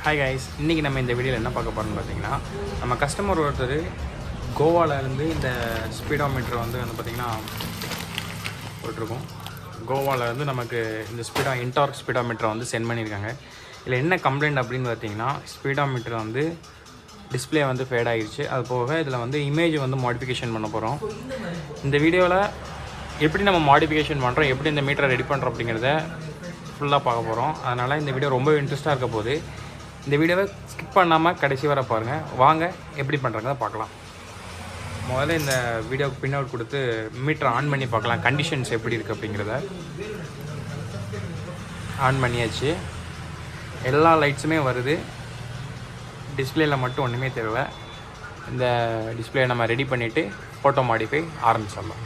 Hi guys, இன்றைக்கி நம்ம இந்த வீடியோவில் என்ன பார்க்க போகிறோம்னு பார்த்தீங்கன்னா, நம்ம கஸ்டமர் ஒருத்தர் கோவாவிலேருந்து இந்த ஸ்பீடோமீட்டர் வந்து பார்த்திங்கன்னா போட்டிருக்கோம். கோவாவிலேருந்து நமக்கு இந்த Ntorq ஸ்பீடோமீட்டரை வந்து சென்ட் பண்ணியிருக்காங்க. இதில் என்ன கம்ப்ளைண்ட் அப்படின்னு பார்த்தீங்கன்னா, ஸ்பீடோமீட்டர் வந்து டிஸ்பிளே வந்து ஃபேட் ஆகிடுச்சு. அது போக இதில் வந்து இமேஜ் வந்து மாடிஃபிகேஷன் பண்ண போகிறோம். இந்த வீடியோவில் எப்படி நம்ம மாடிஃபிகேஷன் பண்ணுறோம், எப்படி இந்த மீட்டரை ரெடி பண்ணுறோம் அப்படிங்கிறத ஃபுல்லாக பார்க்க போகிறோம். அதனால் இந்த வீடியோ ரொம்ப இன்ட்ரெஸ்ட்டாக இருக்க போது இந்த வீடியோவை ஸ்கிப் பண்ணாமல் கடைசி வரை பாருங்கள். வாங்க எப்படி பண்ணுறாங்க பார்க்கலாம். முதல்ல இந்த வீடியோவுக்கு பின் அவுட் கொடுத்து மீட்டரை ஆன் பண்ணி பார்க்கலாம், கண்டிஷன்ஸ் எப்படி இருக்குது அப்படிங்கிறத. ஆன் பண்ணியாச்சு, எல்லா லைட்ஸுமே வருது. டிஸ்பிளேயில் மட்டும் ஒன்றுமே தெரியல. இந்த டிஸ்பிளே நம்ம ரெடி பண்ணிவிட்டு ஃபோட்டோ மாடிஃபை ஆரம்பிச்சிடலாம்.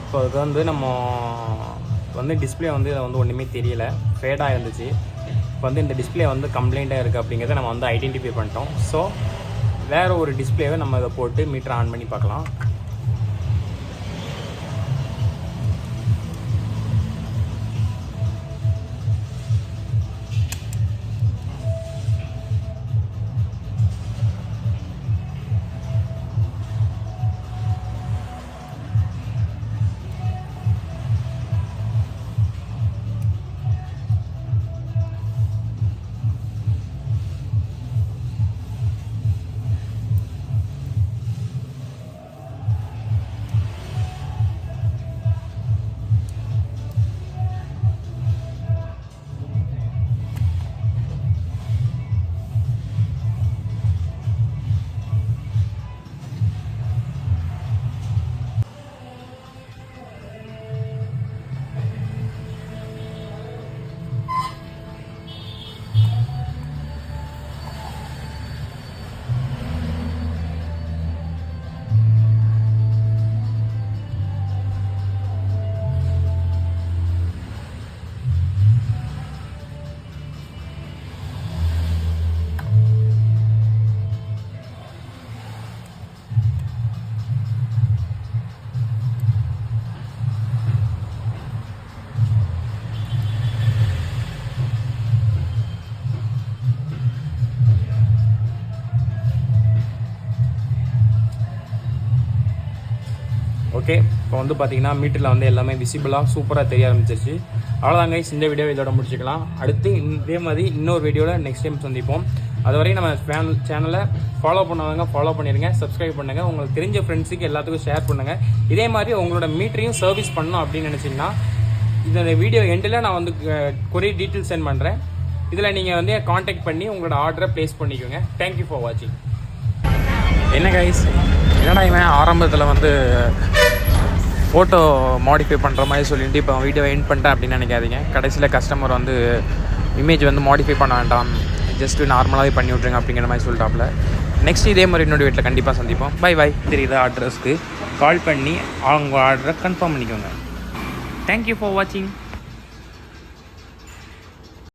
இப்போ அதுக்கு வந்து நம்ம வந்து டிஸ்பிளே வந்து இதை வந்து ஒன்றுமே தெரியலை, ஃபேடாக இருந்துச்சு. இப்போ வந்து இந்த டிஸ்பிளே வந்து கம்ப்ளைண்ட்டாக இருக்குது அப்படிங்கிறத நம்ம வந்து ஐடென்டிஃபை பண்ணிட்டோம். ஸோ வேறு ஒரு டிஸ்பிளேவை நம்ம இதை போட்டு மீட்டர் ஆன் பண்ணி பார்க்கலாம். ஓகே, இப்போ வந்து பார்த்தீங்கன்னா மீட்டரில் வந்து எல்லாமே விசிபிளாக சூப்பராக தெரிய ஆரம்பிச்சிருச்சு. அவ்வளோதாங்க, இந்த வீடியோ இதோட முடிச்சுக்கலாம். அடுத்து இதே மாதிரி இன்னொரு வீடியோவில் நெக்ஸ்ட் டைம் சந்திப்போம். அதுவரையும் நம்ம சேனலை ஃபாலோ பண்ணவங்க ஃபாலோ பண்ணிடுங்க, சப்ஸ்கிரைப் பண்ணுங்கள், உங்களுக்கு தெரிஞ்ச ஃப்ரெண்ட்ஸுக்கு எல்லாத்துக்கும் ஷேர் பண்ணுங்கள். இதே மாதிரி உங்களோட மீட்டரையும் சர்வீஸ் பண்ணணும் அப்படின்னு நினச்சிங்கன்னா இந்த வீடியோ எண்டில் நான் வந்து கொரியர் டீட்டெயில்ஸ் சென்ட் பண்ணுறேன். இதில் நீங்கள் வந்து காண்டாக்ட் பண்ணி உங்களோட ஆர்டரை ப்ளேஸ் பண்ணிக்கோங்க. தேங்க்யூ ஃபார் வாட்சிங். என்ன கைஸ், என்னடா இவன் ஆரம்பத்தில் வந்து ஃபோட்டோ மாடிஃபை பண்ணுற மாதிரி சொல்லிட்டு இப்போ வீடியோ எண்ட் பண்ணிட்டேன் அப்படின்னு நினைக்காதீங்க. கடைசியில் கஸ்டமர் வந்து இமேஜ் வந்து மாடிஃபை பண்ண வேண்டாம், ஜஸ்ட்டு நார்மலாகவே பண்ணி விட்ருங்க அப்படிங்கிற மாதிரி சொல்லிட்டாப்புல. நெக்ஸ்ட் இதே மாதிரி இன்னொரு வீட்டில் கண்டிப்பாக சந்திப்போம். Bye bye. தெரியுதா அட்ரஸ்க்கு கால் பண்ணி அவங்க ஆர்டரை கன்ஃபார்ம் பண்ணிக்கோங்க. தேங்க்யூ ஃபார் வாட்சிங்.